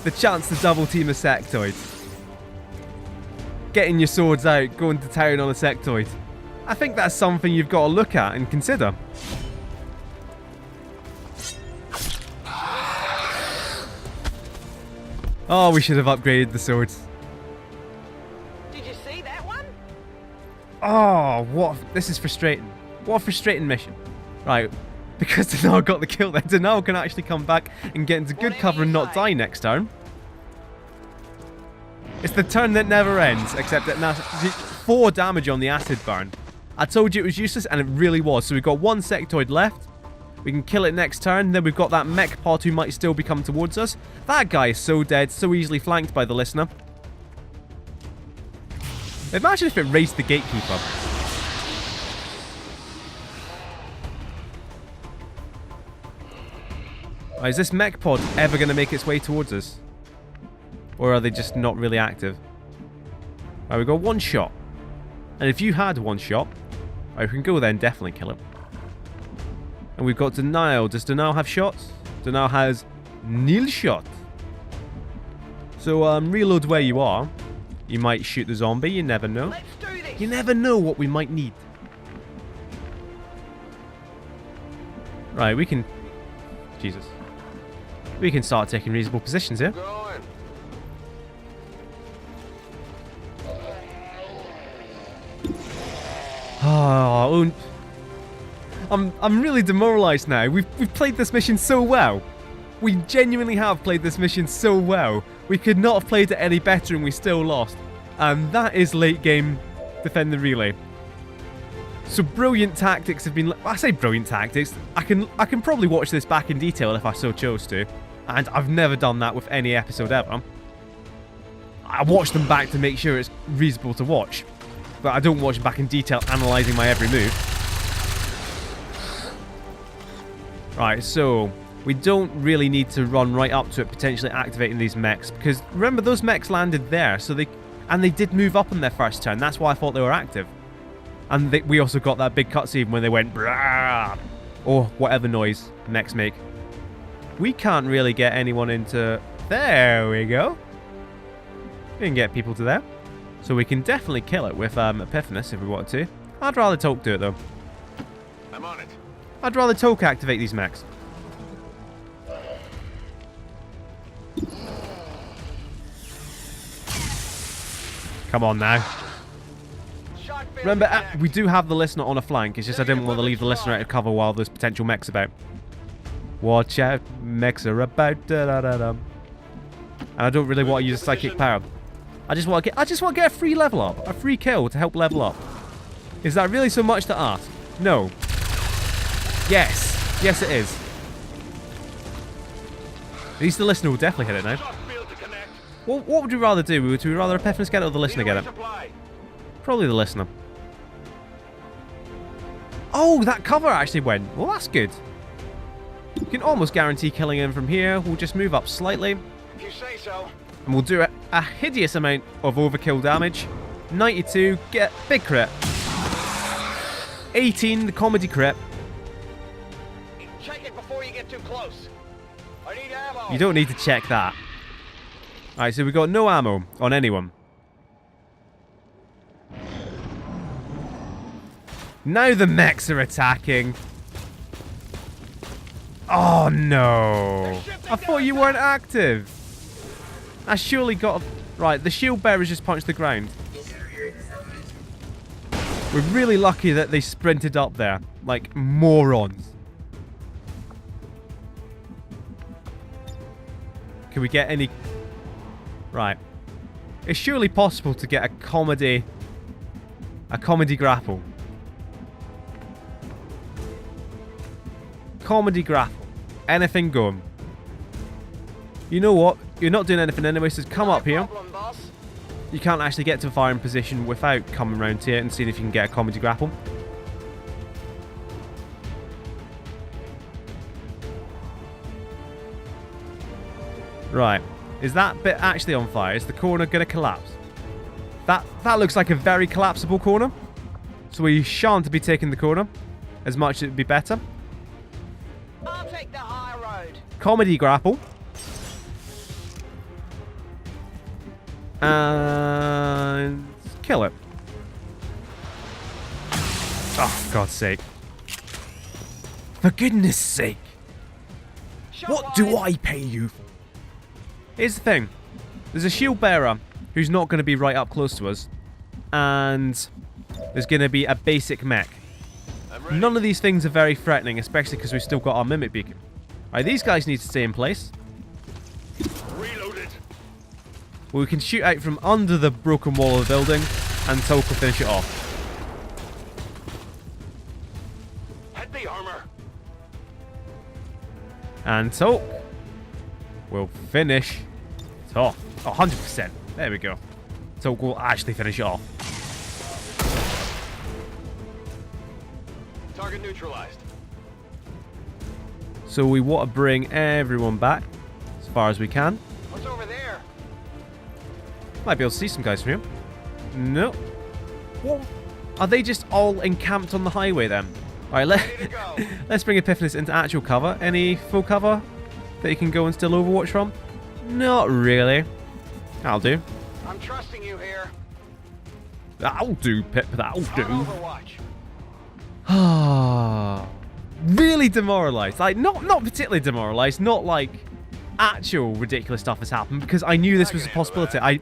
the chance to double team a sectoid, getting your swords out, going to town on a sectoid, I think that's something you've got to look at and consider. Oh, we should have upgraded the swords. Did you see that one? Oh, what? This is frustrating. What a frustrating mission. Right, because Denaro got the kill there, Denaro can actually come back and get into good cover and not die next turn. It's the turn that never ends, except that now 4 damage on the acid burn. I told you it was useless, and it really was. So we've got 1 sectoid left. We can kill it next turn. Then we've got that mech pod who might still be coming towards us. That guy is so dead, so easily flanked by the listener. Imagine if it raised the gatekeeper. Right, is this mech pod ever going to make its way towards us? Or are they just not really active? Right, we've got 1 shot. And if you had 1 shot, right, we can go there and definitely kill it. And we've got Denial. Does Denial have shots? Denial has nil shot. So reload where you are. You might shoot the zombie, you never know. Let's do this. You never know what we might need. Right, we can... Jesus. We can start taking reasonable positions here. Going. Oh, I'm really demoralized now. We've played this mission so well. We genuinely have played this mission so well. We could not have played it any better and we still lost. And that is late game defend the relay. So brilliant tactics have been... I say brilliant tactics. I can probably watch this back in detail if I so chose to. And I've never done that with any episode ever. I watch them back to make sure it's reasonable to watch. But I don't watch them back in detail analysing my every move. Right, so we don't really need to run right up to it, potentially activating these mechs. Because remember, those mechs landed there, so they did move up on their first turn. That's why I thought they were active. And we also got that big cutscene when they went brah, or whatever noise mechs make. We can't really get anyone into... There we go. We can get people to there. So we can definitely kill it with Epiphanis if we wanted to. I'd rather Toke do it though. I'm on it. I'd rather Toke activate these mechs. Come on now. Shot failed Remember, to connect. we do have the listener on a flank. It's just I didn't want to leave the listener out of cover while there's potential mechs about. Watch out, mechs are about. Da-da-da-da. And I don't really want to use a psychic power. I just want to get a free level up, a free kill to help level up. Is that really so much to ask? No. Yes. Yes, it is. At least the listener will definitely hit it now. Shot failed to connect. What would we rather do? Would we rather Epiphanis get it or the listener get it? Supply. Probably the listener. Oh, that cover actually went. Well, that's good. You can almost guarantee killing him from here. We'll just move up slightly. If you say so. And we'll do a hideous amount of overkill damage. 92, get big crit. 18, the comedy crit. Check it before you get too close. I need ammo. You don't need to check that. Alright, so we've got no ammo on anyone. Now the mechs are attacking. Oh no. I thought you weren't active. I surely got... Right, the shield bearers just punched the ground. We're really lucky that they sprinted up there. Like morons. Can we get any... Right. It's surely possible to get a comedy grapple. Comedy grapple. Anything going. You know what? You're not doing anything anyway, so come up here. Problem, boss. you can't actually get to a firing position without coming around to it and seeing if you can get a comedy grapple. Right. Is that bit actually on fire? Is the corner going to collapse? That looks like a very collapsible corner. So we shan't be taking the corner. As much as it would be better. I'll take the high road. Comedy grapple. And kill it. Oh, God's sake. For goodness sake. What do I pay you for? Here's the thing. There's a shield bearer who's not going to be right up close to us. And there's going to be a basic mech. None of these things are very threatening, especially because we've still got our mimic beacon. Alright, these guys need to stay in place. Reloaded. Well, we can shoot out from under the broken wall of the building, and Tulk will finish it off. Heavy armor. And Tulk will finish it off. Oh, 100%. There we go. Tulk will actually finish it off. Target neutralized. So we want to bring everyone back as far as we can. What's over there? Might be able to see some guys from here. No. What? Are they just all encamped on the highway then? Alright, Ready to go. let's bring Epiphanis into actual cover. Any full cover that you can go and still overwatch from? Not really. That'll do. I'm trusting you here. That'll do, Pip. That'll On do. Overwatch. Ah, really demoralized. Like, not particularly demoralized. Not like actual ridiculous stuff has happened, because I knew this was a possibility.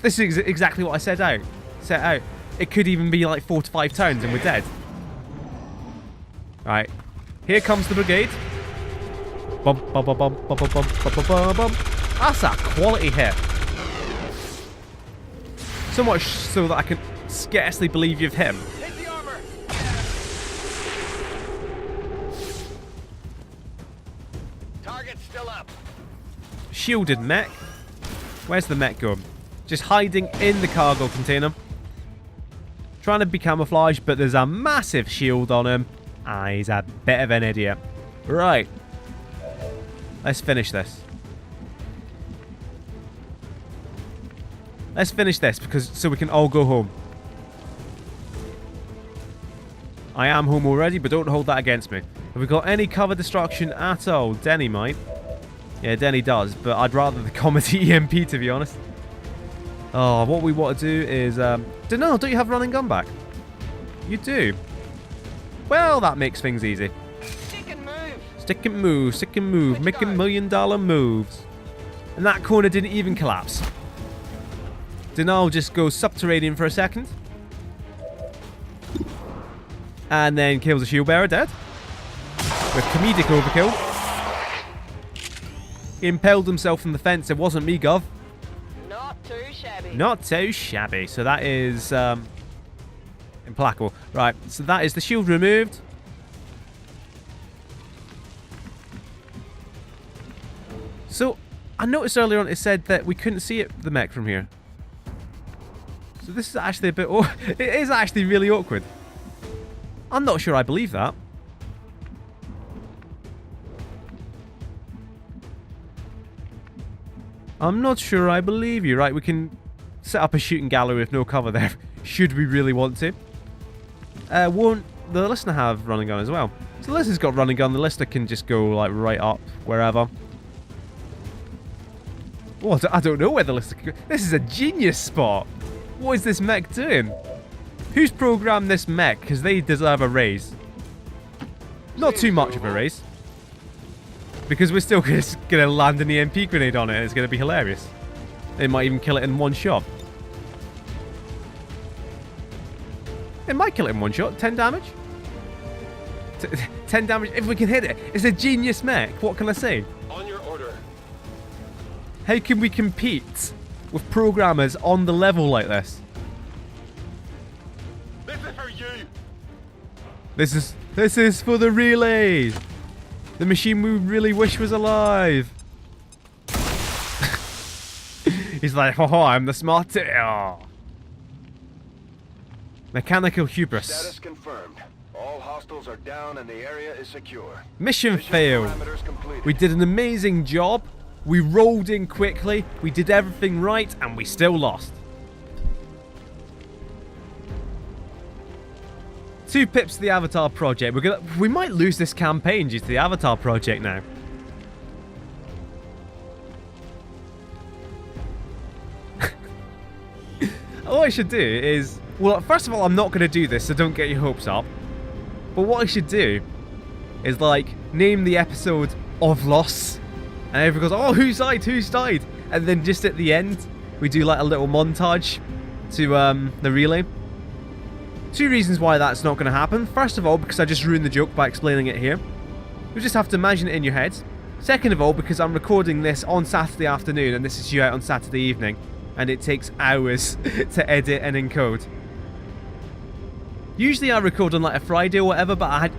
This is exactly what I set out. It could even be like 4 to 5 turns and we're dead. Right, here comes the brigade. Bum, bum, bum, bum, bum, bum, bum, bum, bum, bum. That's a quality hit. So much so that I can scarcely believe you've hit him. Hit the armor. Target's still up. Shielded mech. Where's the mech going? Just hiding in the cargo container. Trying to be camouflaged, but there's a massive shield on him. Ah, he's a bit of an idiot. Right. Let's finish this. Let's finish this, so we can all go home. I am home already, but don't hold that against me. Have we got any cover destruction at all? Denny might. Yeah, Denny does, but I'd rather the comedy EMP, to be honest. Oh, what we want to do is... don't you have running gun back? You do. Well, that makes things easy. Stick and move. Stick and move, stick and move, making $1 million moves. And that corner didn't even collapse. Denal just goes subterranean for a second. And then kills a shield bearer, dead. With comedic overkill. He impaled himself from the fence. It wasn't me, Gov. Not too shabby. Not too shabby. So that is implacable. Right, so that is the shield removed. So, I noticed earlier on it said that we couldn't see the mech from here. So this is actually a bit... it is actually really awkward. I'm not sure I believe that. I'm not sure I believe you. Right, we can set up a shooting gallery with no cover there, should we really want to. Won't the listener have running gun as well? So the listener's got running gun. The listener can just go like right up wherever. What? I don't know where the listener can go. This is a genius spot. What is this mech doing? Who's programmed this mech? Because they deserve a raise. Not too much of a raise. Because we're still just going to land an EMP grenade on it and it's going to be hilarious. They might even kill it in one shot. It might kill it in one shot. 10 damage? 10 damage if we can hit it. It's a genius mech. What can I say? On your order. How can we compete with programmers on the level like this? This is for you. This is for the relay. The machine we really wish was alive. He's like, oh, I'm the smartest. Oh. Mechanical hubris. Status confirmed. All hostiles are down and the area is secure. Mission failed. Parameters completed. We did an amazing job. We rolled in quickly. We did everything right, and we still lost. 2 pips to the Avatar project. We might lose this campaign due to the Avatar project now. All I should do is... Well, first of all, I'm not going to do this, so don't get your hopes up. But what I should do is, like, name the episode of Loss. And everyone goes, oh, who died? Who's died? And then just at the end, we do, like, a little montage to the relay. 2 reasons why that's not going to happen. First of all, because I just ruined the joke by explaining it here. You just have to imagine it in your head. Second of all, because I'm recording this on Saturday afternoon, and this is due out on Saturday evening. And it takes hours to edit and encode. Usually I record on like a Friday or whatever, but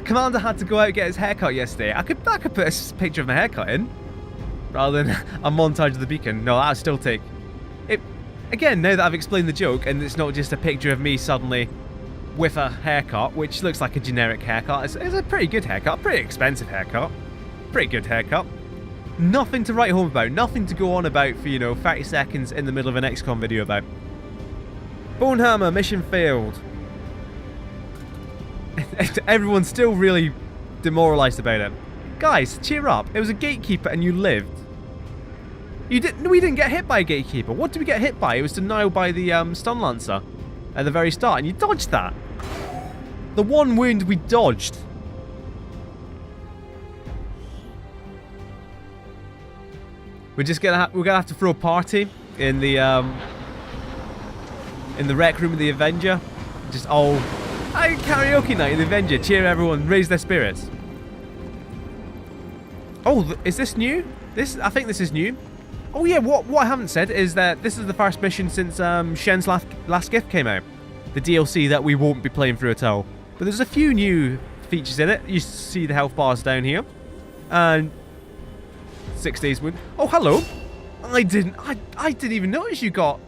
Commander had to go out and get his haircut yesterday. I could put a picture of my haircut in, rather than a montage of the beacon. No, that would still take... It, again, now that I've explained the joke, and it's not just a picture of me suddenly with a haircut, which looks like a generic haircut. It's a pretty good haircut, pretty expensive haircut. Pretty good haircut. Nothing to write home about, nothing to go on about for, 30 seconds in the middle of an XCOM video about. Bonehammer, mission failed. Everyone's still really demoralised about it. Guys, cheer up. It was a gatekeeper and you lived. We didn't get hit by a gatekeeper. What did we get hit by? It was denial by the stun lancer at the very start, and you dodged that. The one wound we dodged. We're gonna have to throw a party in the rec room of the Avenger. Just karaoke night in the Avenger. Cheer everyone, raise their spirits. Oh, is this new? I think this is new. Oh yeah, what I haven't said is that this is the first mission since Shen's last gift came out. The DLC that we won't be playing through at all. But there's a few new features in it. You see the health bars down here. And 6 days wound. Oh, hello. I didn't even notice you got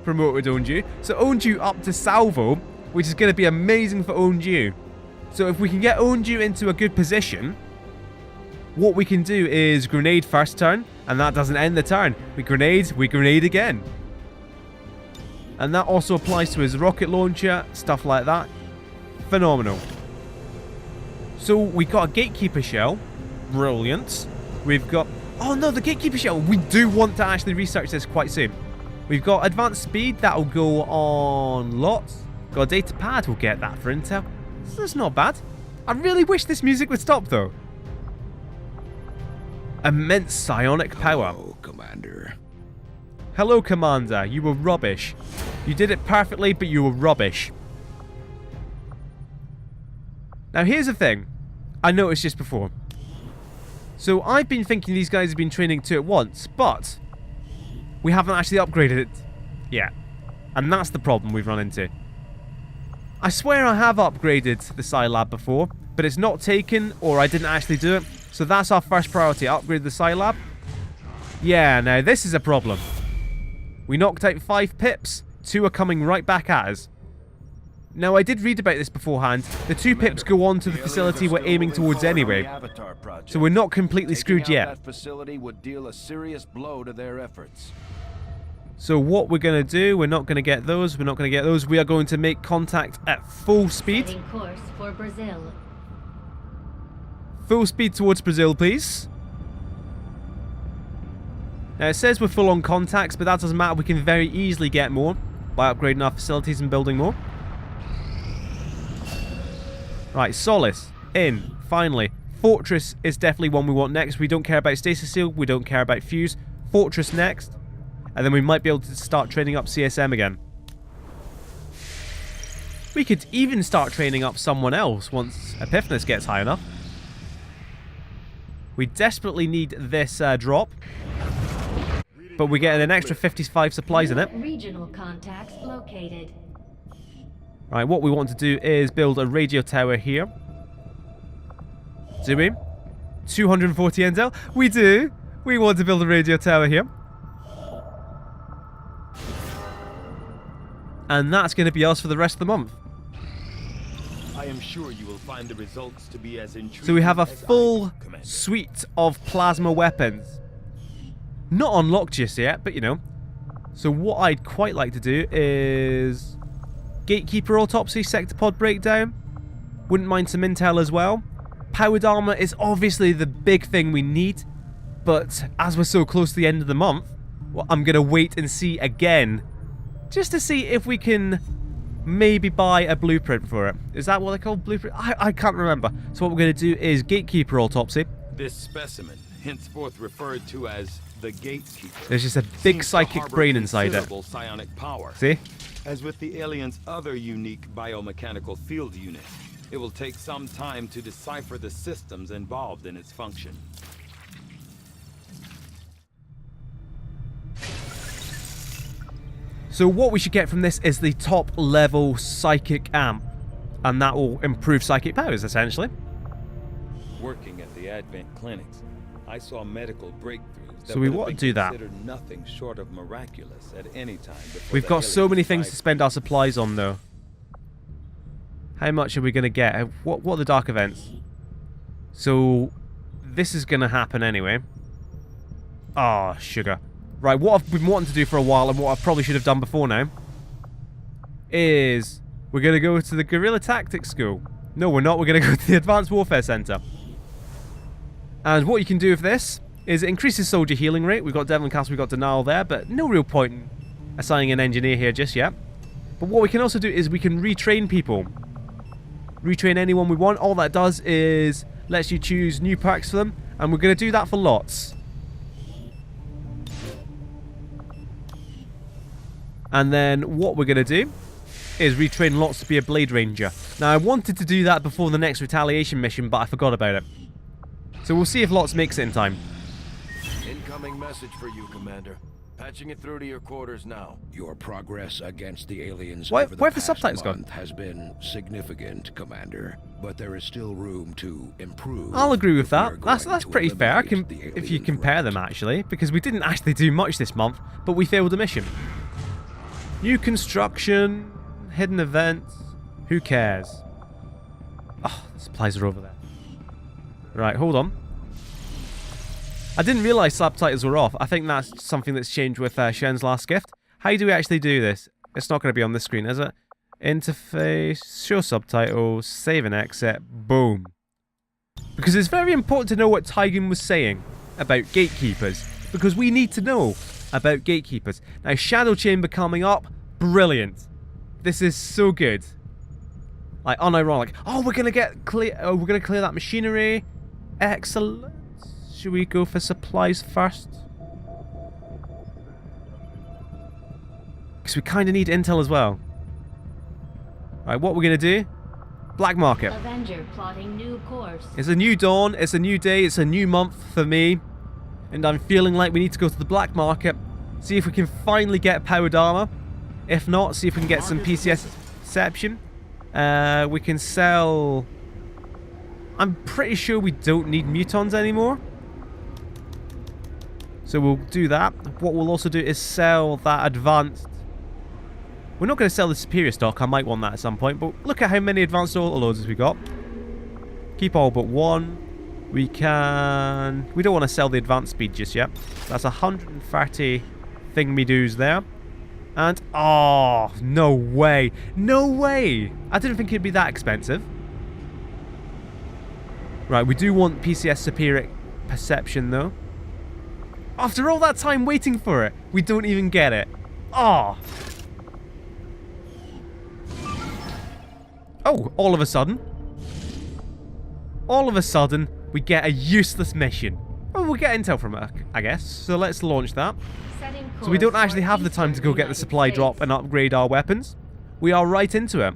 promoted Onju. So Onju up to Salvo, which is going to be amazing for Onju. So if we can get Onju into a good position, what we can do is grenade first turn, and that doesn't end the turn. We grenade again. And that also applies to his rocket launcher, stuff like that. Phenomenal. So we got a gatekeeper shell. Brilliant. We've got... Oh no, the gatekeeper shell. We do want to actually research this quite soon. We've got advanced speed. That'll go on lots. Got a data pad. We'll get that for intel. So that's not bad. I really wish this music would stop though. Immense psionic power. Hello, Commander. Hello, Commander. You were rubbish. You did it perfectly, but you were rubbish. Now, here's the thing. I noticed just before. So, I've been thinking these guys have been training 2 at once, but we haven't actually upgraded it yet. And that's the problem we've run into. I swear I have upgraded the Psi Lab before, but it's not taken, or I didn't actually do it. So that's our first priority, upgrade the Psi Lab. Yeah, now this is a problem. We knocked out 5 pips. 2 are coming right back at us. Now, I did read about this beforehand. The 2 pips go on to the facility we're aiming towards anyway. So we're not completely screwed yet. That facility would deal a serious blow to their efforts. So what we're going to do, we're not going to get those. We're not going to get those. We are going to make contact at full speed. Setting course for Brazil. Full speed towards Brazil, please. Now, it says we're full on contacts, but that doesn't matter. We can very easily get more by upgrading our facilities and building more. Right, Solace. In. Finally. Fortress is definitely one we want next. We don't care about Stasis Seal. We don't care about Fuse. Fortress next. And then we might be able to start training up CSM again. We could even start training up someone else once Epiphanes gets high enough. We desperately need this drop. But we're getting an extra 55 supplies in it. Regional contacts located. Right, what we want to do is build a radio tower here. Do we? 240 intel? We do! We want to build a radio tower here. And that's going to be us for the rest of the month. I am sure you will find the results to be as intriguing. So we have a as I full do, Commander. suite of plasma weapons. Not unlocked just yet, but you know. So what I'd quite like to do is Gatekeeper Autopsy, Sector Pod Breakdown. Wouldn't mind some intel as well. Powered armor is obviously the big thing we need, but as we're so close to the end of the month, well, I'm going to wait and see again, just to see if we can maybe buy a blueprint for it. Is that what they call blueprint? I can't remember. So what we're going to do is Gatekeeper Autopsy. This specimen, henceforth referred to as the Gatekeeper, There's just a big seems to psychic harbor brain inside it. considerable psionic power. See? As with the alien's other unique biomechanical field unit, it will take some time to decipher the systems involved in its function. So what we should get from this is the top level psychic amp, and that will improve psychic powers essentially. Working at the Advent clinics, I saw medical breakthroughs that So we would have want been to do that. considered nothing short of miraculous at any time before We've the got so aliens many things to arrived. spend our supplies on though. How much are we going to get? What are the dark events? So this is going to happen anyway. Ah, sugar. Right, what I've been wanting to do for a while, and what I probably should have done before now, is we're going to go to the Guerrilla Tactics School. No, we're not. We're going to go to the Advanced Warfare Center. And what you can do with this is it increases soldier healing rate. We've got Devlin Castle, we've got Denial there, but no real point in assigning an engineer here just yet. But what we can also do is we can retrain people. Retrain anyone we want. All that does is lets you choose new packs for them, and we're going to do that for lots. And then what we're going to do is retrain lots to be a Blade Ranger. Now I wanted to do that before the next retaliation mission, but I forgot about it. So we'll see if Lots makes it in time. Incoming message for you, Commander. Patching it through to your quarters now. Your progress against the aliens Why over the have the past subtitles gone? month has been significant, Commander. But there is still room to improve. I'll agree with if we are that. That's going to pretty fair. eliminate the If you alien compare them threat. actually, because we didn't actually do much this month, but we failed a mission. New construction, hidden events. Who cares? Oh, the supplies are over there. Right, hold on. I didn't realise subtitles were off. I think that's something that's changed with Shen's Last Gift. How do we actually do this? It's not going to be on the screen, is it? Interface, show subtitles, save and exit, boom. Because it's very important to know what Tygan was saying about gatekeepers. Because we need to know about gatekeepers. Now, Shadow Chamber coming up, brilliant. This is so good. Like, unironic. Oh, we're gonna get clear. Oh, we're gonna clear that machinery. Excellent. Should we go for supplies first? Because we kind of need intel as well. Right, what we're gonna do? Black market. Avenger plotting new course. It's a new dawn. It's a new day. It's a new month for me. And I'm feeling like we need to go to the black market. See if we can finally get powered armor. If not, see if we can get some PCS exception. We can sell... I'm pretty sure we don't need mutons anymore. So we'll do that. What we'll also do is sell that advanced... We're not going to sell the superior stock. I might want that at some point. But look at how many advanced autoloaders we got. Keep all but one. We can... We don't want to sell the advanced speed just yet. That's 130 thingy-doos there. And... Oh, no way. No way. I didn't think it'd be that expensive. Right, we do want PCS superior perception, though. After all that time waiting for it, we don't even get it. Oh. Oh, all of a sudden, we get a useless mission. Oh, we'll get intel from it, I guess. So let's launch that. Setting So we don't course actually for have the time to go Eastern get the United supply drop States. and upgrade our weapons. We are right into it.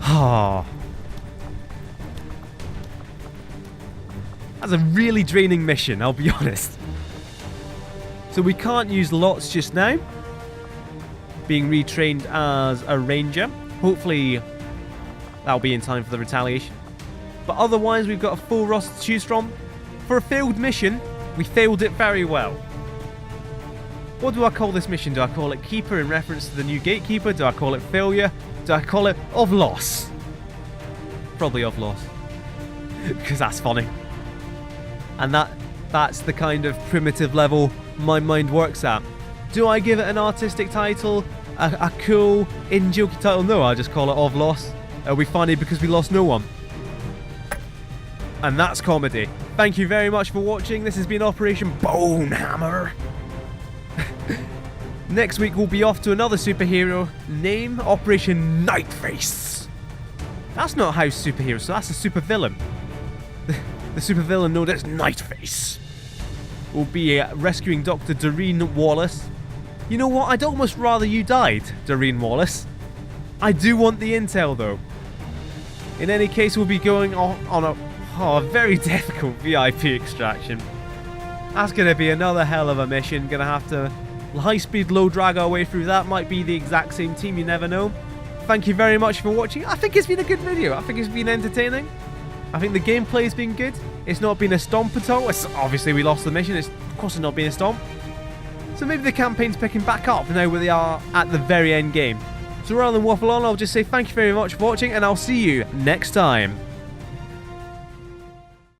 Ah. That's a really draining mission, I'll be honest. So we can't use lots just now. Being retrained as a ranger. Hopefully that'll be in time for the retaliation. But otherwise we've got a full roster to choose from. For a failed mission, we failed it very well. What do I call this mission? Do I call it Keeper in reference to the new Gatekeeper? Do I call it Failure? Do I call it Of Loss? Probably Of Loss. Because that's funny. And that's the kind of primitive level my mind works at. Do I give it an artistic title? A cool, in-jokey title? No, I just call it Of Loss. Are we funny because we lost no one? And that's comedy. Thank you very much for watching. This has been Operation Bonehammer. Next week we'll be off to another superhero. Name Operation Nightface. That's not House superhero, so that's a supervillain. The supervillain known as Nightface. We'll be rescuing Dr. Doreen Wallace. You know what? I'd almost rather you died, Doreen Wallace. I do want the intel though. In any case, we'll be going on a very difficult VIP extraction. That's going to be another hell of a mission. Going to have to high-speed, low-drag our way through that. Might be the exact same team, you never know. Thank you very much for watching. I think it's been a good video. I think it's been entertaining. I think the gameplay's been good. It's not been a stomp at all. Obviously, we lost the mission. Of course it's not been a stomp. So maybe the campaign's picking back up now where they are at the very end game. So rather than waffle on, I'll just say thank you very much for watching, and I'll see you next time.